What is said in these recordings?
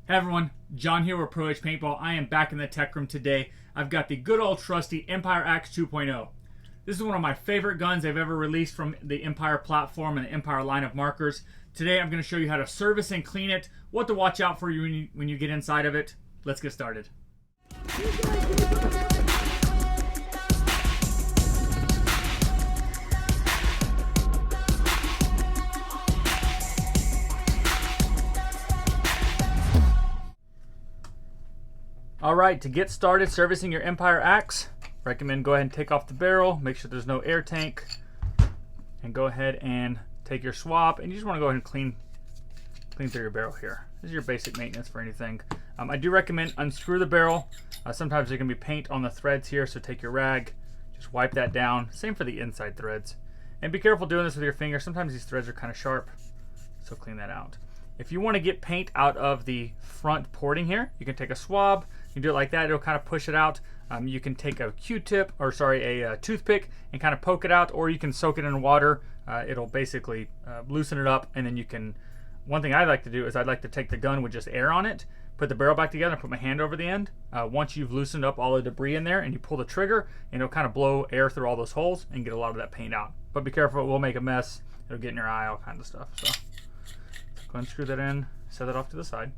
Hey everyone, John here with Pro Edge Paintball. I am back in the tech room today. I've got the good old trusty Empire Axe 2.0. This is one of my favorite guns they've ever released from the Empire platform and the Empire line of markers. Today I'm going to show you how to service and clean it, what to watch out for when you get inside of it. Let's get started. Alright, to get started servicing your Empire Axe, recommend go ahead and take off the barrel, make sure there's no air tank, and go ahead and take your swab, and you just want to go ahead and clean through your barrel here. This is your basic maintenance for anything. I do recommend unscrew the barrel. Sometimes there can be paint on the threads here, so take your rag, just wipe that down. Same for the inside threads. And be careful doing this with your finger. Sometimes these threads are kind of sharp, so clean that out. If you want to get paint out of the front porting here, you can take a swab. You can do it like that. It'll kind of push it out. You can take a Q-tip, or sorry, a toothpick, and kind of poke it out, or you can soak it in water. It'll basically loosen it up, and then you can. One thing I like to do is I'd like to take the gun with just air on it, put the barrel back together, and put my hand over the end. Once you've loosened up all the debris in there, and you pull the trigger, and it'll kind of blow air through all those holes and get a lot of that paint out. But be careful, it will make a mess. It'll get in your eye, all kinds of stuff. So. Go ahead and screw that in, set that off to the side.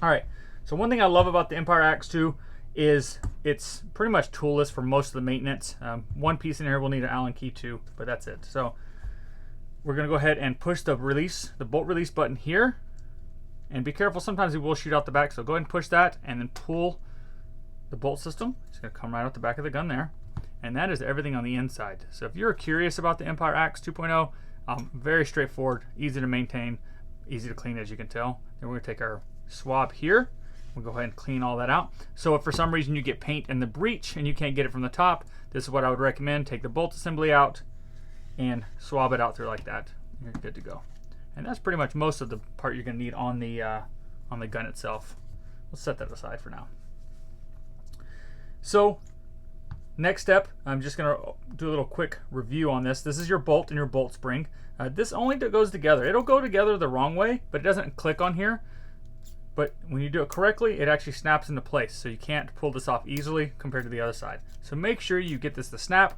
Alright, so one thing I love about the Empire Axe 2 is it's pretty much toolless for most of the maintenance. One piece in here will need an Allen key too, but that's it. So we're going to go ahead and push the bolt release button here. And be careful, sometimes it will shoot out the back, so go ahead and push that and then pull the bolt system. It's going to come right out the back of the gun there. And that is everything on the inside. So if you're curious about the Empire Axe 2.0, very straightforward, easy to maintain, easy to clean, as you can tell. Then we're going to take our swab here. We'll go ahead and clean all that out. So if for some reason you get paint in the breech and you can't get it from the top, this is what I would recommend. Take the bolt assembly out and swab it out through like that. You're good to go. And that's pretty much most of the part you're going to need on the gun itself. We'll set that aside for now. So next step, I'm just going to do a little quick review on this. This is your bolt and your bolt spring. This only goes together. It'll go together the wrong way, but it doesn't click on here. But when you do it correctly, it actually snaps into place. So you can't pull this off easily compared to the other side. So make sure you get this to snap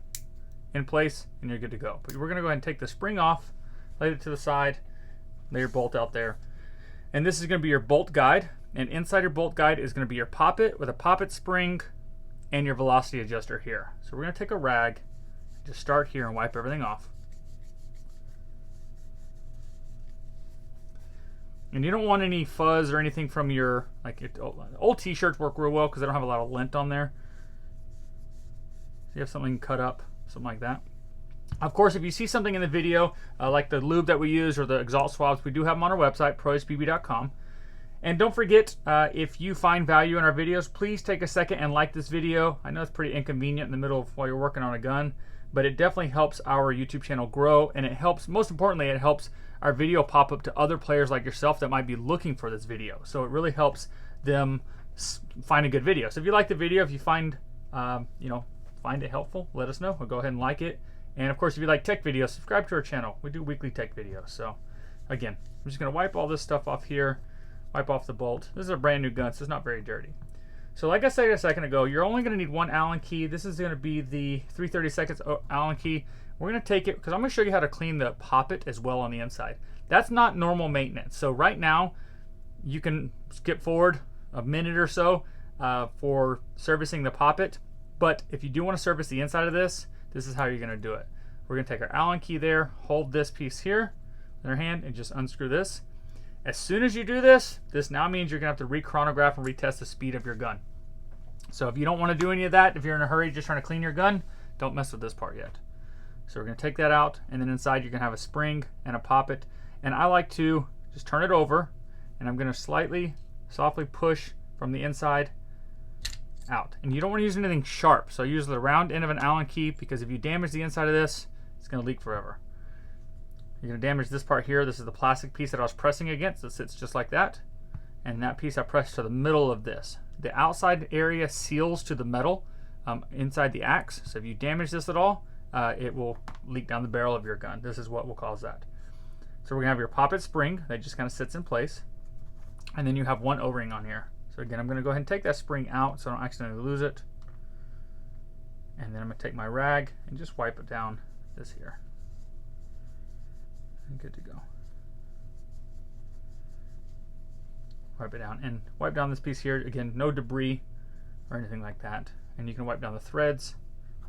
in place and you're good to go. But we're going to go ahead and take the spring off, lay it to the side, lay your bolt out there. And this is going to be your bolt guide. And inside your bolt guide is going to be your poppet with a poppet spring and your velocity adjuster here. So we're going to take a rag, just start here and wipe everything off. And you don't want any fuzz or anything from your, old t-shirts work real well because they don't have a lot of lint on there. So you have something cut up, something like that. Of course, if you see something in the video, like the lube that we use or the exhaust swabs, we do have them on our website, proedgebb.com. And don't forget, if you find value in our videos, please take a second and like this video. I know it's pretty inconvenient in the middle of while you're working on a gun, but it definitely helps our YouTube channel grow, and it helps, most importantly, it helps our video pop up to other players like yourself that might be looking for this video. So it really helps them find a good video. So if you like the video, if you find find it helpful, let us know. We'll go ahead and like it. And of course, if you like tech videos, subscribe to our channel. We do weekly tech videos. So again, I'm just going to wipe all this stuff off here, wipe off the bolt. This is a brand new gun, so it's not very dirty. So like I said a second ago, you're only going to need one Allen key. This is going to be the 3/32 Allen key. We're going to take it because I'm going to show you how to clean the poppet as well on the inside. That's not normal maintenance. So right now, you can skip forward a minute or so for servicing the poppet. But if you do want to service the inside of this, this is how you're going to do it. We're going to take our Allen key there, hold this piece here in our hand, and just unscrew this. As soon as you do this, this now means you're going to have to re-chronograph and retest the speed of your gun. So if you don't want to do any of that, if you're in a hurry just trying to clean your gun, don't mess with this part yet. So we're going to take that out, and then inside you're going to have a spring and a poppet. And I like to just turn it over, and I'm going to softly push from the inside out. And you don't want to use anything sharp, so use the round end of an Allen key, because if you damage the inside of this, it's going to leak forever. You're going to damage this part here. This is the plastic piece that I was pressing against. It sits just like that. And that piece I pressed to the middle of this. The outside area seals to the metal inside the axe. So if you damage this at all, it will leak down the barrel of your gun. This is what will cause that. So we're going to have your poppet spring that just kind of sits in place. And then you have one O-ring on here. So again, I'm going to go ahead and take that spring out so I don't accidentally lose it. And then I'm going to take my rag and just wipe it down this here. And good to go. Wipe it down and wipe down this piece here. Again, no debris or anything like that. And you can wipe down the threads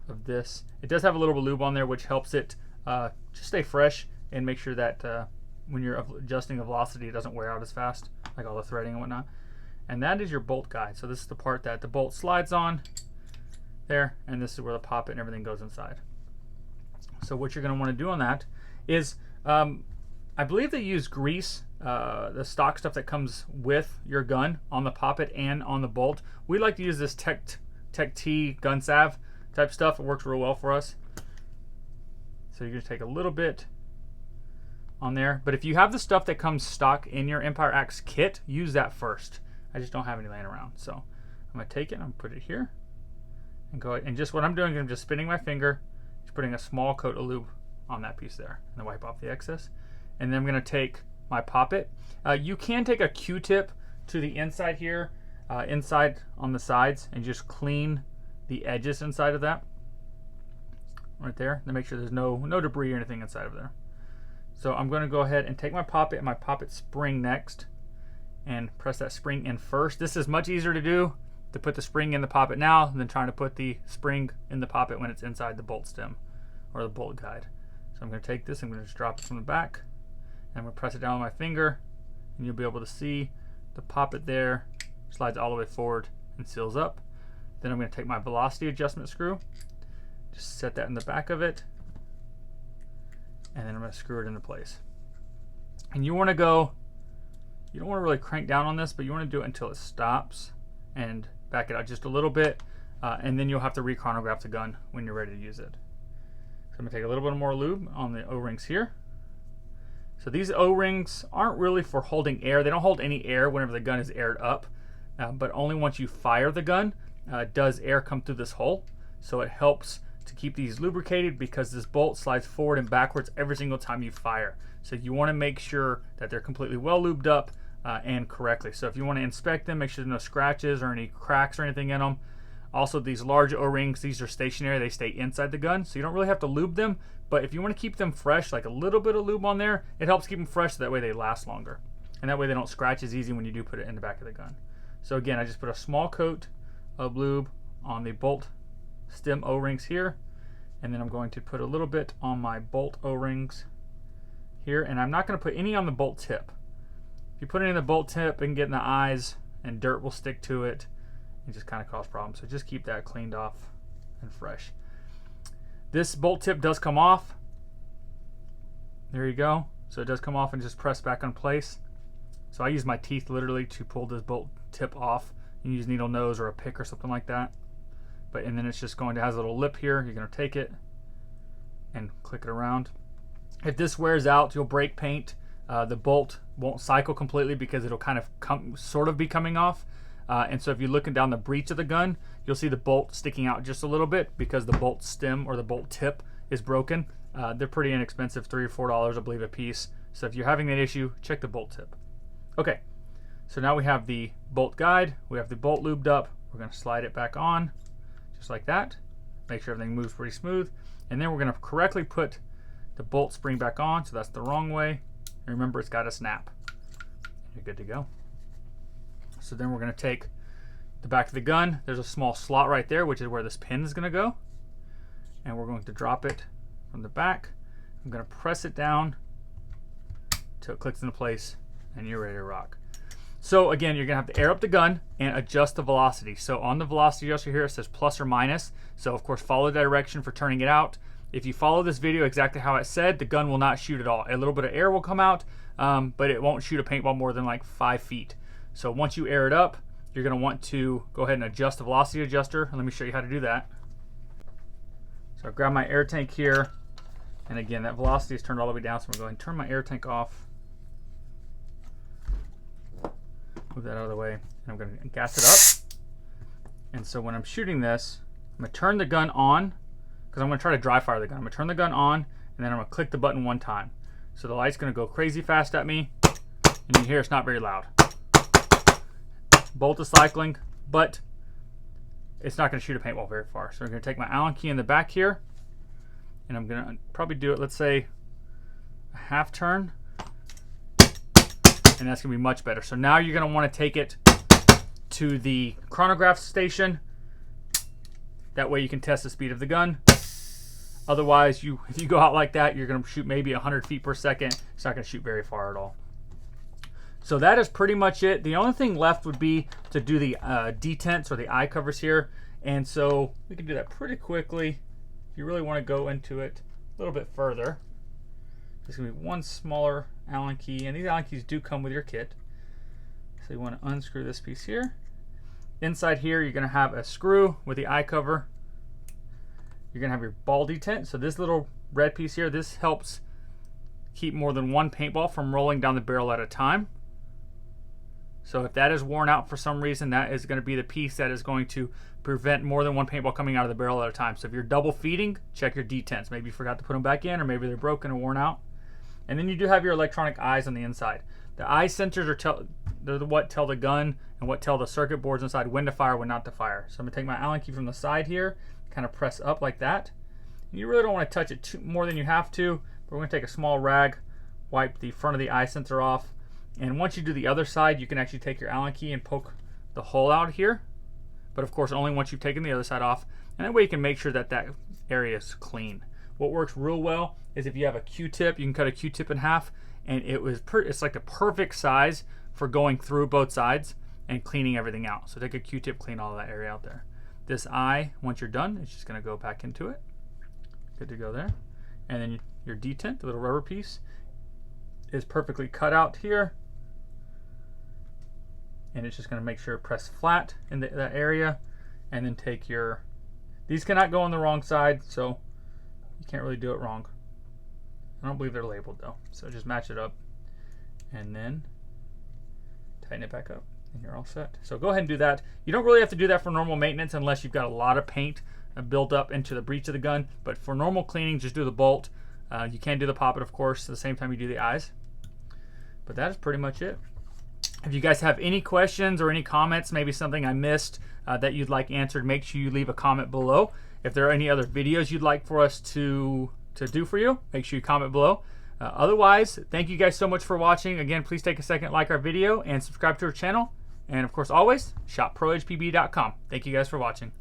of this. It does have a little bit of lube on there, which helps it just stay fresh and make sure that when you're adjusting the velocity, it doesn't wear out as fast, like all the threading and whatnot. And that is your bolt guide. So this is the part that the bolt slides on there, and this is where the poppet and everything goes inside. So what you're going to want to do on that is, I believe they use grease, the stock stuff that comes with your gun on the poppet and on the bolt. We like to use this Tech T gun salve type stuff. It works real well for us. So you're going to take a little bit on there. But if you have the stuff that comes stock in your Empire Axe kit, use that first. I just don't have any laying around. So I'm going to take it and I'm going to put it here. And go ahead, and just what I'm doing is I'm just spinning my finger, just putting a small coat of lube on that piece there, and then wipe off the excess. And then I'm going to take my poppet. You can take a Q-tip to the inside here, inside on the sides, and just clean the edges inside of that, right there, to make sure there's no debris or anything inside of there. So I'm going to go ahead and take my poppet and my poppet spring next, and press that spring in first. This is much easier to do, to put the spring in the poppet now than trying to put the spring in the poppet when it's inside the bolt stem or the bolt guide. So I'm going to take this, I'm going to just drop it from the back, and I'm going to press it down with my finger, and you'll be able to see the poppet there slides all the way forward and seals up. Then I'm going to take my velocity adjustment screw, just set that in the back of it, and then I'm going to screw it into place. And you want to go, you don't want to really crank down on this, but you want to do it until it stops, and back it out just a little bit, and then you'll have to re-chronograph the gun when you're ready to use it. So I'm going to take a little bit more lube on the O-rings here. So these O-rings aren't really for holding air. They don't hold any air whenever the gun is aired up, but only once you fire the gun does air come through this hole. So it helps to keep these lubricated because this bolt slides forward and backwards every single time you fire. So you want to make sure that they're completely well lubed up and correctly. So if you want to inspect them, make sure there's no scratches or any cracks or anything in them. Also, these large O-rings, these are stationary, they stay inside the gun, so you don't really have to lube them, but if you want to keep them fresh, like a little bit of lube on there, it helps keep them fresh so that way they last longer. And that way they don't scratch as easy when you do put it in the back of the gun. So again, I just put a small coat of lube on the bolt stem O-rings here, and then I'm going to put a little bit on my bolt O-rings here, and I'm not going to put any on the bolt tip. If you put it in the bolt tip, it can get in the eyes, and dirt will stick to it, and just kind of cause problems. So just keep that cleaned off and fresh. This bolt tip does come off. There you go. So it does come off and just press back on place. So I use my teeth literally to pull this bolt tip off. You can use needle nose or a pick or something like that. And then it's just going to have a little lip here. You're going to take it and click it around. If this wears out, you'll break paint. The bolt won't cycle completely because it'll kind of sort of be coming off. And so if you're looking down the breech of the gun, you'll see the bolt sticking out just a little bit because the bolt stem or the bolt tip is broken. They're pretty inexpensive, $3 or $4 I believe a piece. So if you're having that issue, check the bolt tip. Okay, so now we have the bolt guide, we have the bolt lubed up. We're going to slide it back on just like that. Make sure everything moves pretty smooth. And then we're going to correctly put the bolt spring back on, so that's the wrong way. And remember, it's got to snap. You're good to go. So then we're going to take the back of the gun. There's a small slot right there, which is where this pin is going to go. And we're going to drop it from the back. I'm going to press it down till it clicks into place, and you're ready to rock. So again, you're going to have to air up the gun and adjust the velocity. So on the velocity adjuster here, it says plus or minus. So of course, follow the direction for turning it out. If you follow this video exactly how it said, the gun will not shoot at all. A little bit of air will come out, but it won't shoot a paintball more than like 5 feet. So once you air it up, you're going to want to go ahead and adjust the velocity adjuster. And let me show you how to do that. So I grab my air tank here. And again, that velocity is turned all the way down. So I'm going to go ahead and turn my air tank off. Move that out of the way. And I'm going to gas it up. And so when I'm shooting this, I'm going to turn the gun on because I'm going to try to dry fire the gun. I'm going to turn the gun on, and then I'm going to click the button one time. So the light's going to go crazy fast at me. And you hear it's not very loud. bolt is cycling, but it's not going to shoot a paintball very far. So I'm going to take my Allen key in the back here, and I'm going to probably do it, let's say, a half turn, and that's going to be much better. So now you're going to want to take it to the chronograph station. That way you can test the speed of the gun. Otherwise, if you go out like that, you're going to shoot maybe 100 feet per second. It's not going to shoot very far at all. So that is pretty much it. The only thing left would be to do the detents or the eye covers here. And so we can do that pretty quickly. If you really want to go into it a little bit further, there's going to be one smaller Allen key. And these Allen keys do come with your kit. So you want to unscrew this piece here. Inside here, you're going to have a screw with the eye cover. You're going to have your ball detent. So this little red piece here, this helps keep more than one paintball from rolling down the barrel at a time. So if that is worn out for some reason, that is going to be the piece that is going to prevent more than one paintball coming out of the barrel at a time. So if you're double feeding, check your detents. Maybe you forgot to put them back in, or maybe they're broken or worn out. And then you do have your electronic eyes on the inside. The eye sensors are they're what tell the gun and what tell the circuit boards inside when to fire, when not to fire. So I'm going to take my Allen key from the side here, kind of press up like that. And you really don't want to touch it more than you have to, but we're going to take a small rag, wipe the front of the eye sensor off. And once you do the other side, you can actually take your Allen key and poke the hole out here. But of course, only once you've taken the other side off. And that way you can make sure that that area is clean. What works real well is if you have a Q-tip, you can cut a Q-tip in half, and it's like the perfect size for going through both sides and cleaning everything out. So take a Q-tip, clean all of that area out there. This eye, once you're done, it's just going to go back into it. Good to go there. And then your detent, the little rubber piece, is perfectly cut out here. And it's just going to make sure press flat in that area, and then take these cannot go on the wrong side, so you can't really do it wrong. I don't believe they're labeled though, so just match it up and then tighten it back up and you're all set. So go ahead and do that. You don't really have to do that for normal maintenance unless you've got a lot of paint built up into the breech of the gun, but for normal cleaning, just do the bolt. You can do the poppet, of course, at the same time you do the eyes. But that is pretty much it. If you guys have any questions or any comments, maybe something I missed that you'd like answered, make sure you leave a comment below. If there are any other videos you'd like for us to do for you, make sure you comment below. Otherwise, thank you guys so much for watching. Again, please take a second, like our video, and subscribe to our channel. And of course, always, shopprohpb.com. Thank you guys for watching.